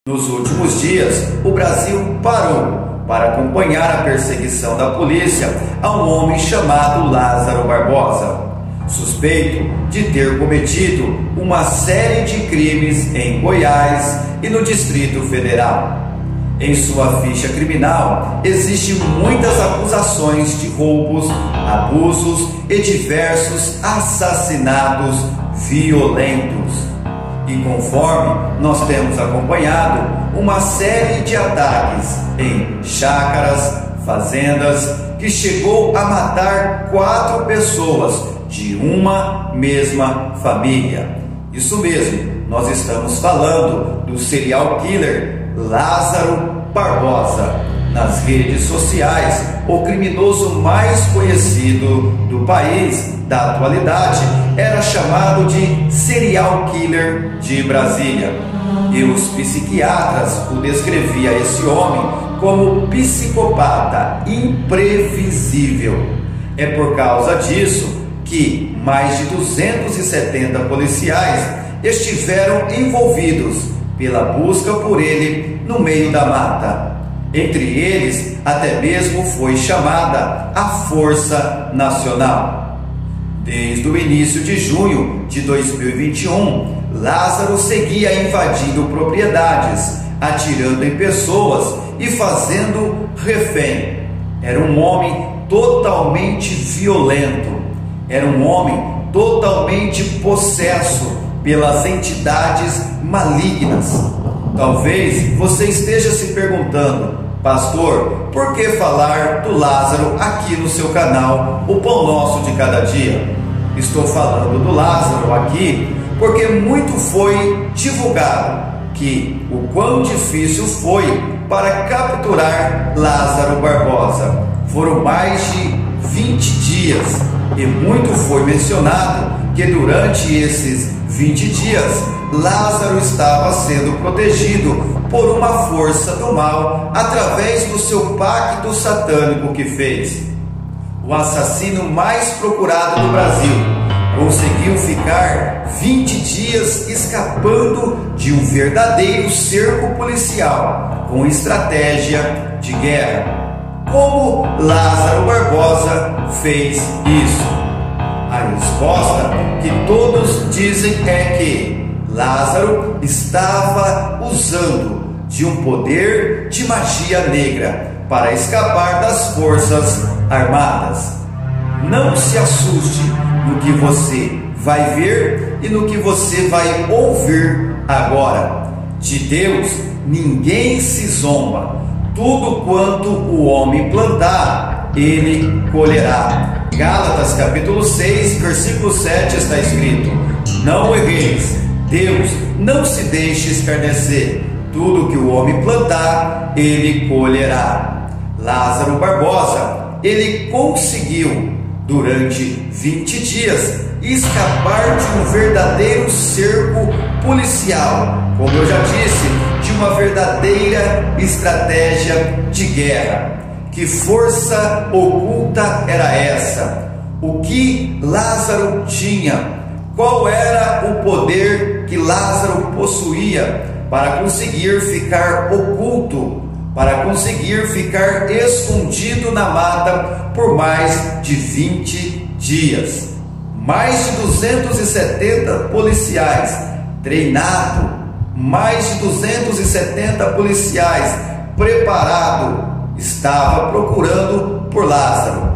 Nos últimos dias, o Brasil parou para acompanhar a perseguição da polícia a um homem chamado Lázaro Barbosa, suspeito de ter cometido uma série de crimes em Goiás e no Distrito Federal. Em sua ficha criminal, existem muitas acusações de roubos, abusos e diversos assassinatos violentos. E conforme nós temos acompanhado, uma série de ataques em chácaras, fazendas, que chegou a matar 4 pessoas de uma mesma família. Isso mesmo, nós estamos falando do serial killer Lázaro Barbosa. Nas redes sociais, o criminoso mais conhecido do país da atualidade era chamado de serial killer de Brasília. E os psiquiatras o descreviam esse homem como psicopata imprevisível. É por causa disso que mais de 270 policiais estiveram envolvidos pela busca por ele no meio da mata. Entre eles, até mesmo foi chamada a Força Nacional. Desde o início de junho de 2021, Lázaro seguia invadindo propriedades, atirando em pessoas e fazendo refém. Era um homem totalmente violento, era um homem totalmente possesso pelas entidades malignas. Talvez você esteja se perguntando: pastor, por que falar do Lázaro aqui no seu canal, O Pão Nosso de Cada Dia? Estou falando do Lázaro aqui porque muito foi divulgado que o quão difícil foi para capturar Lázaro Barbosa. Foram mais de 20 dias e muito foi mencionado que durante esses 20 dias Lázaro estava sendo protegido por uma força do mal através do seu pacto satânico que fez. O assassino mais procurado do Brasil conseguiu ficar 20 dias escapando de um verdadeiro cerco policial com estratégia de guerra. Como Lázaro Barbosa fez isso? A resposta que todos dizem é que Lázaro estava usando de um poder de magia negra para escapar das forças armadas. Não se assuste no que você vai ver e no que você vai ouvir agora. De Deus ninguém se zomba. Tudo quanto o homem plantar, ele colherá. Gálatas capítulo 6, versículo 7 está escrito: não erreis, Deus não se deixe escarnecer. Tudo que o homem plantar, ele colherá. Lázaro Barbosa, ele conseguiu, durante 20 dias, escapar de um verdadeiro cerco policial, como eu já disse, de uma verdadeira estratégia de guerra. Que força oculta era essa? O que Lázaro tinha? Qual era o poder que Lázaro possuía para conseguir ficar oculto, para conseguir ficar escondido na mata por mais de 20 dias? Mais de 270 policiais treinados, mais de 270 policiais preparados, estava procurando por Lázaro.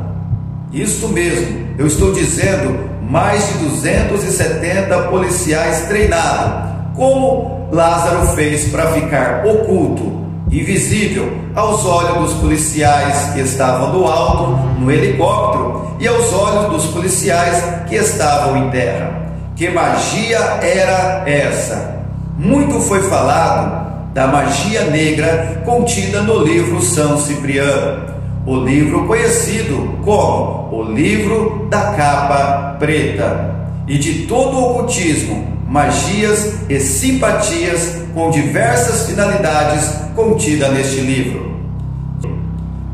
Isto mesmo, eu estou dizendo, mais de 270 policiais treinados. Como Lázaro fez para ficar oculto, invisível aos olhos dos policiais que estavam do alto no helicóptero e aos olhos dos policiais que estavam em terra? Que magia era essa? Muito foi falado da magia negra contida no livro São Cipriano, o livro conhecido como o livro da capa preta, e de todo o ocultismo, magias e simpatias com diversas finalidades contida neste livro.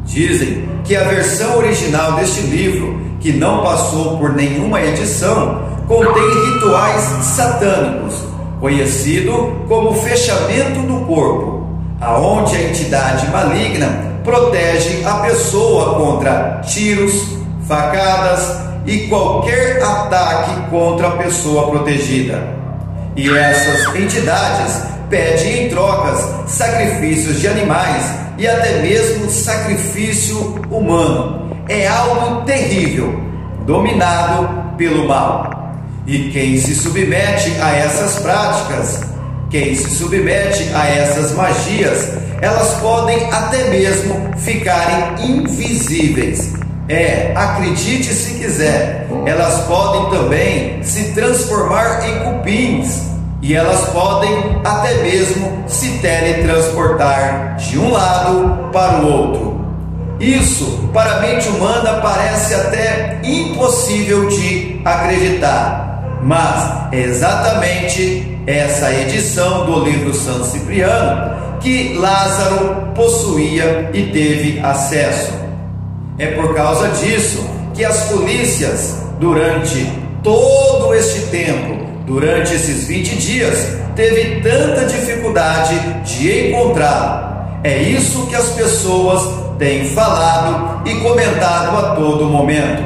Dizem que a versão original deste livro, que não passou por nenhuma edição, contém rituais satânicos, conhecido como fechamento do corpo, aonde a entidade maligna protege a pessoa contra tiros, facadas e qualquer ataque contra a pessoa protegida. E essas entidades pedem em trocas sacrifícios de animais e até mesmo sacrifício humano. É algo terrível, dominado pelo mal. E quem se submete a essas práticas, quem se submete a essas magias, elas podem até mesmo ficarem invisíveis. Acredite se quiser, elas podem também se transformar em cupins e elas podem até mesmo se teletransportar de um lado para o outro. Isso, para a mente humana, parece até impossível de acreditar, mas é exatamente essa edição do livro São Cipriano que Lázaro possuía e teve acesso. É por causa disso que as polícias, durante todo este tempo, durante esses 20 dias, teve tanta dificuldade de encontrá-lo. É isso que as pessoas têm falado e comentado a todo momento.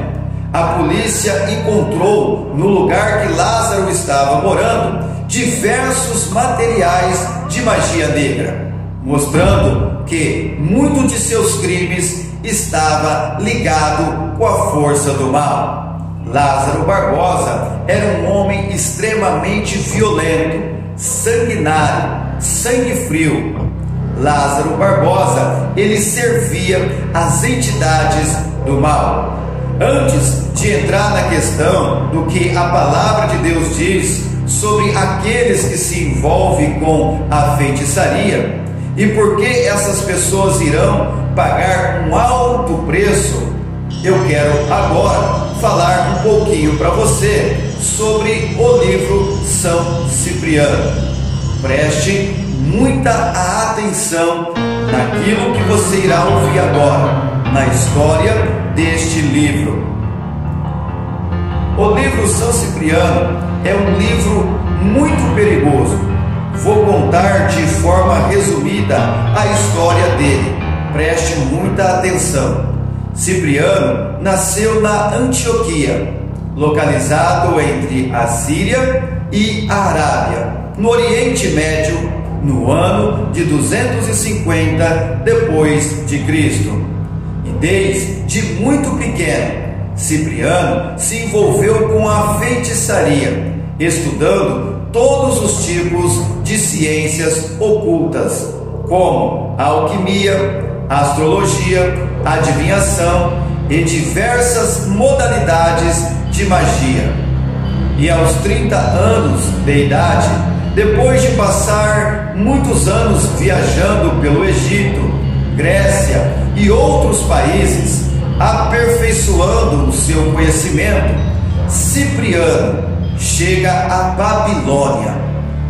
A polícia encontrou no lugar que Lázaro estava morando diversos materiais de magia negra, mostrando que muito de seus crimes estava ligado com a força do mal. Lázaro Barbosa era um homem extremamente violento, sanguinário, sangue frio. Lázaro Barbosa, ele servia as entidades do mal. Antes de entrar na questão do que a palavra de Deus diz sobre aqueles que se envolvem com a feitiçaria e por que essas pessoas irão pagar um alto preço, eu quero agora falar um pouquinho para você sobre o livro São Cipriano. Preste muita atenção naquilo que você irá ouvir agora, na história deste livro. O livro São Cipriano é um livro muito perigoso. Vou contar de forma resumida a história dele. Preste muita atenção. Cipriano nasceu na Antioquia, localizado entre a Síria e a Arábia, no Oriente Médio, no ano de 250 depois de Cristo. E desde muito pequeno, Cipriano se envolveu com a feitiçaria, estudando todos os tipos de ciências ocultas, como a alquimia, astrologia, adivinhação e diversas modalidades de magia. E aos 30 anos de idade, depois de passar muitos anos viajando pelo Egito, Grécia e outros países, aperfeiçoando o seu conhecimento, Cipriano chega à Babilônia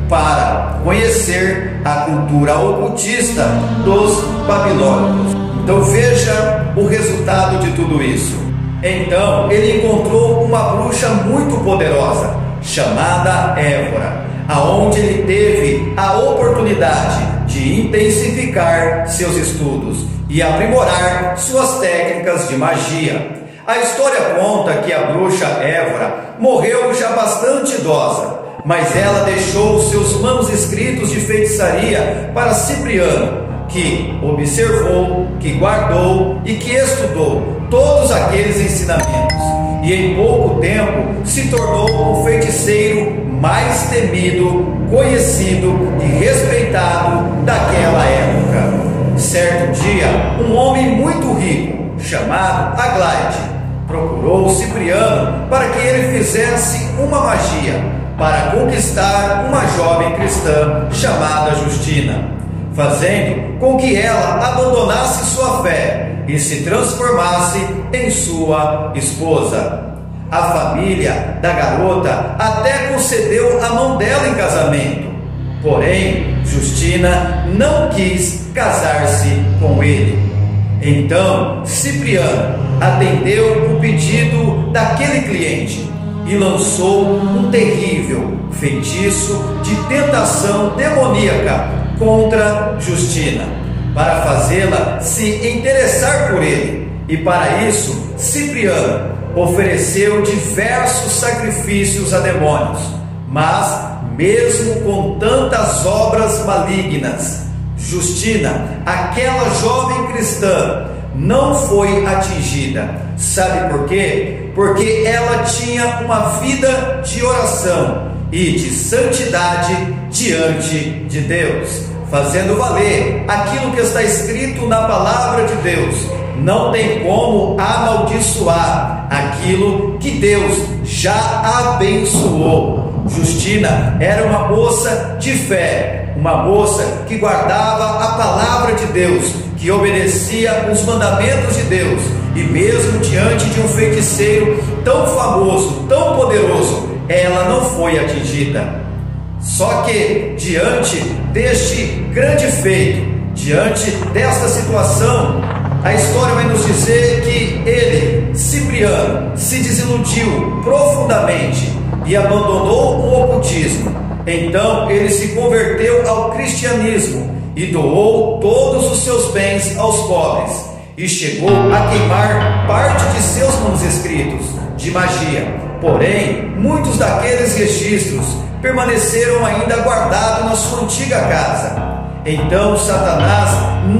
para conhecer a cultura ocultista dos babilônicos. Então veja o resultado de tudo isso. Então ele encontrou uma bruxa muito poderosa, chamada Évora, aonde ele teve a oportunidade de intensificar seus estudos e aprimorar suas técnicas de magia. A história conta que a bruxa Évora morreu já bastante idosa, mas ela deixou seus manuscritos de feitiçaria para Cipriano, que observou, que guardou e que estudou todos aqueles ensinamentos. E em pouco tempo se tornou o feiticeiro mais temido, conhecido e respeitado daquela época. Certo dia, um homem muito rico, chamado Aglaide, procurou Cipriano para que ele fizesse uma magia para conquistar uma jovem cristã chamada Justina, fazendo com que ela abandonasse sua fé e se transformasse em sua esposa. A família da garota até concedeu a mão dela em casamento, porém Justina não quis casar-se com ele. Então Cipriano atendeu o pedido daquele cliente e lançou um terrível feitiço de tentação demoníaca contra Justina, para fazê-la se interessar por ele. E para isso, Cipriano ofereceu diversos sacrifícios a demônios. Mas, mesmo com tantas obras malignas, Justina, aquela jovem cristã, não foi atingida. Sabe por quê? Porque ela tinha uma vida de oração e de santidade diante de Deus, fazendo valer aquilo que está escrito na palavra de Deus. Não tem como amaldiçoar aquilo que Deus já abençoou. Justina era uma moça de fé, uma moça que guardava a palavra de Deus, que obedecia os mandamentos de Deus, e mesmo diante de um feiticeiro tão famoso, tão poderoso, ela não foi atingida. Só que diante deste grande feito, diante desta situação, a história vai nos dizer que ele, Cipriano, se desiludiu profundamente e abandonou o ocultismo. Então ele se converteu ao cristianismo e doou todos os seus bens aos pobres, e chegou a queimar parte de seus manuscritos de magia. Porém, muitos daqueles registros permaneceram ainda guardados na sua antiga casa. Então Satanás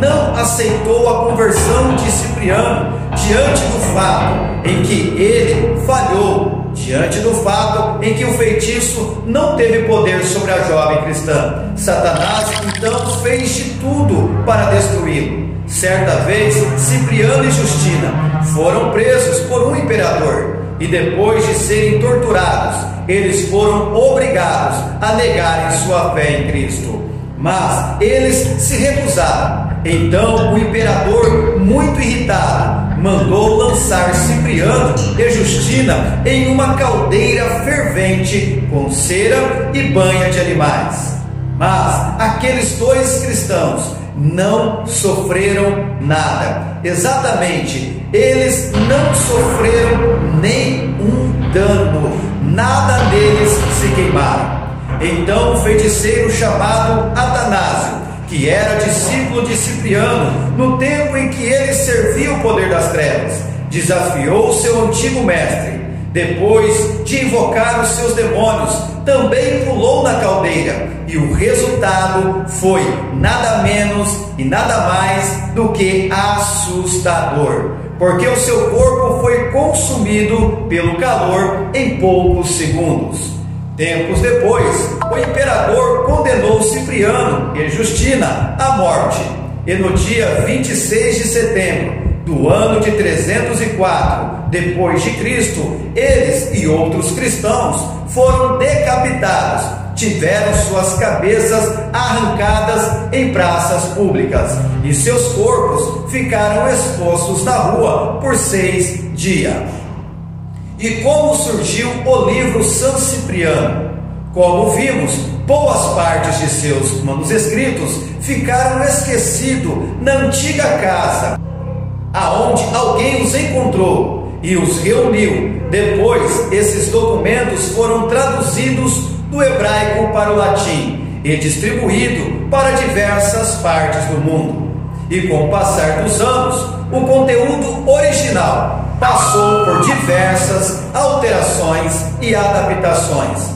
não aceitou a conversão de Cipriano diante do fato em que ele falhou, diante do fato em que o feitiço não teve poder sobre a jovem cristã. Satanás então fez de tudo para destruí-lo. Certa vez, Cipriano e Justina foram presos por um imperador, e depois de serem torturados, eles foram obrigados a negarem sua fé em Cristo. Mas eles se recusaram. Então o imperador, muito irritado, mandou lançar Cipriano e Justina em uma caldeira fervente com cera e banha de animais. Mas aqueles dois cristãos não sofreram nada. Exatamente, eles não sofreram nenhum dano. Nada deles se queimaram. Então o feiticeiro chamado Atanásio, que era discípulo de Cipriano no tempo em que ele servia o poder das trevas, desafiou seu antigo mestre. Depois de invocar os seus demônios, também pulou na caldeira, e o resultado foi nada menos e nada mais do que assustador, porque o seu corpo foi consumido pelo calor em poucos segundos. Tempos depois, o imperador condenou Cipriano e Justina à morte, e no dia 26 de setembro do ano de 304 depois de Cristo, eles e outros cristãos foram decapitados, tiveram suas cabeças arrancadas em praças públicas, e seus corpos ficaram expostos na rua por 6 dias. E como surgiu o livro São Cipriano? Como vimos, boas partes de seus manuscritos ficaram esquecidos na antiga casa, aonde alguém os encontrou e os reuniu. Depois, esses documentos foram traduzidos do hebraico para o latim e distribuídos para diversas partes do mundo. E com o passar dos anos, o conteúdo original passou por diversas alterações e adaptações.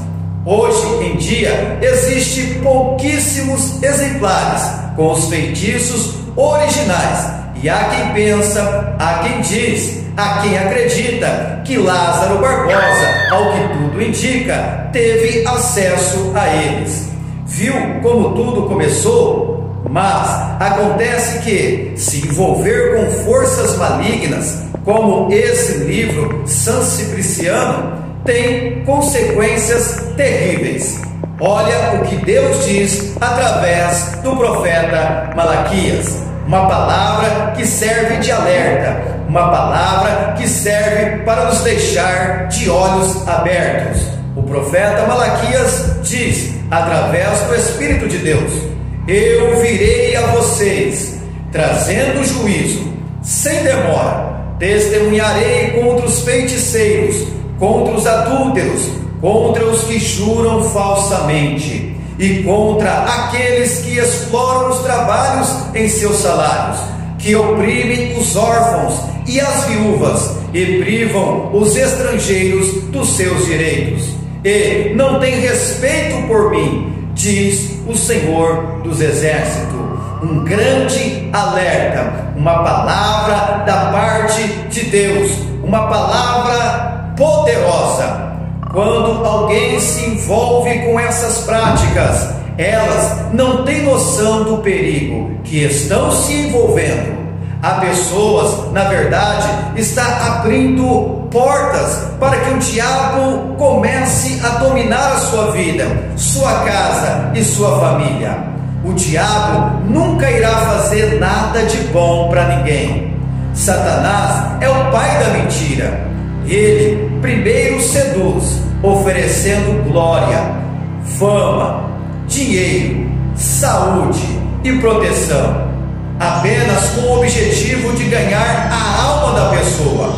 Hoje em dia, existem pouquíssimos exemplares com os feitiços originais, e há quem pensa, há quem diz, há quem acredita que Lázaro Barbosa, ao que tudo indica, teve acesso a eles. Viu como tudo começou? Mas acontece que, se envolver com forças malignas, como esse livro São Cipriano, tem consequências terríveis. Olha o que Deus diz através do profeta Malaquias. Uma palavra que serve de alerta, uma palavra que serve para nos deixar de olhos abertos. O profeta Malaquias diz, através do Espírito de Deus: eu virei a vocês, trazendo juízo, sem demora. Testemunharei contra os feiticeiros, contra os adúlteros, contra os que juram falsamente e contra aqueles que exploram os trabalhos em seus salários, que oprimem os órfãos e as viúvas e privam os estrangeiros dos seus direitos, e não tem respeito por mim, diz o Senhor dos Exércitos. Um grande alerta, uma palavra da parte de Deus, uma palavra poderosa. Quando alguém se envolve com essas práticas, elas não têm noção do perigo que estão se envolvendo. Há pessoas, na verdade, está abrindo portas para que o diabo comece a dominar a sua vida, sua casa e sua família. O diabo nunca irá fazer nada de bom para ninguém. Satanás é o pai da mentira. Ele primeiro seduz, oferecendo glória, fama, dinheiro, saúde e proteção, apenas com o objetivo de ganhar a alma da pessoa.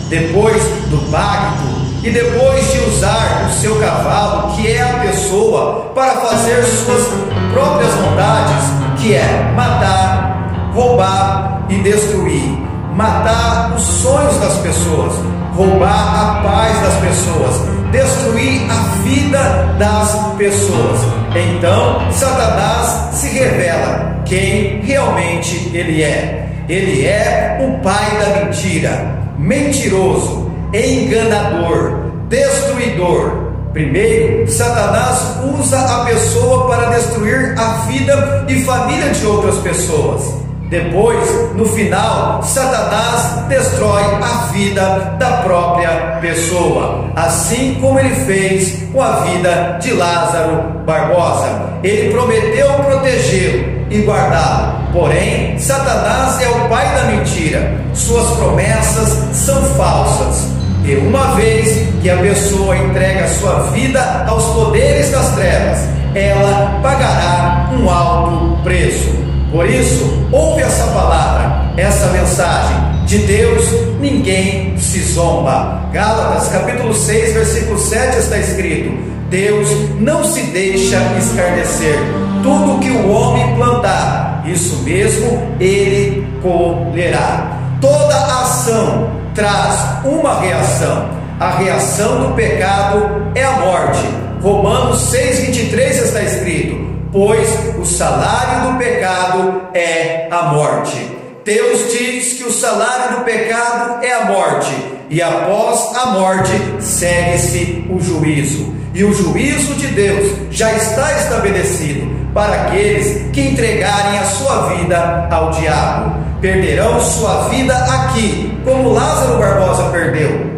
Depois do pacto e depois de usar o seu cavalo, que é a pessoa, para fazer suas próprias vontades, que é matar, roubar e destruir, matar os sonhos das pessoas, roubar a paz das pessoas, destruir a vida das pessoas. Então Satanás se revela quem realmente ele é. Ele é o pai da mentira, mentiroso, enganador, destruidor. Primeiro, Satanás usa a pessoa para destruir a vida e família de outras pessoas. Depois, no final, Satanás destrói a vida da própria pessoa, assim como ele fez com a vida de Lázaro Barbosa. Ele prometeu protegê-lo e guardá-lo, porém, Satanás é o pai da mentira. Suas promessas são falsas. E uma vez que a pessoa entrega sua vida aos poderes das trevas, ela pagará um alto preço. Por isso, ouve essa palavra, essa mensagem. De Deus ninguém se zomba. Gálatas capítulo 6, versículo 7 está escrito: Deus não se deixa escarnecer. Tudo que o homem plantar, isso mesmo ele colherá. Toda ação traz uma reação. A reação do pecado é a morte. Romanos 6,23 está escrito: pois o salário do pecado é a morte. Deus diz que o salário do pecado é a morte, e após a morte segue-se o juízo. E o juízo de Deus já está estabelecido para aqueles que entregarem a sua vida ao diabo. Perderão sua vida aqui, como Lázaro Barbosa perdeu.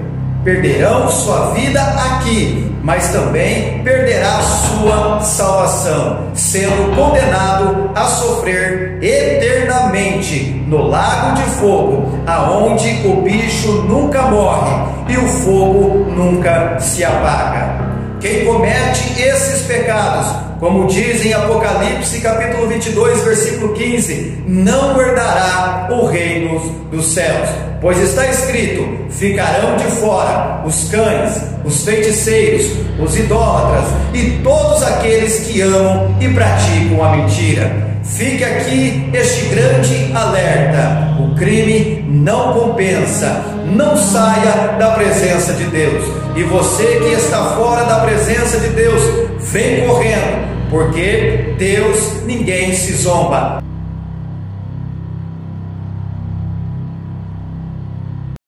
Perderão sua vida aqui, mas também perderá sua salvação, sendo condenado a sofrer eternamente no lago de fogo, aonde o bicho nunca morre e o fogo nunca se apaga. Quem comete esses pecados, como diz em Apocalipse capítulo 22, versículo 15, não herdará o reino dos céus, pois está escrito: ficarão de fora os cães, os feiticeiros, os idólatras e todos aqueles que amam e praticam a mentira. Fique aqui este grande alerta: o crime não compensa. Não saia da presença de Deus. E você que está fora da presença de Deus, vem correndo, porque Deus ninguém se zomba.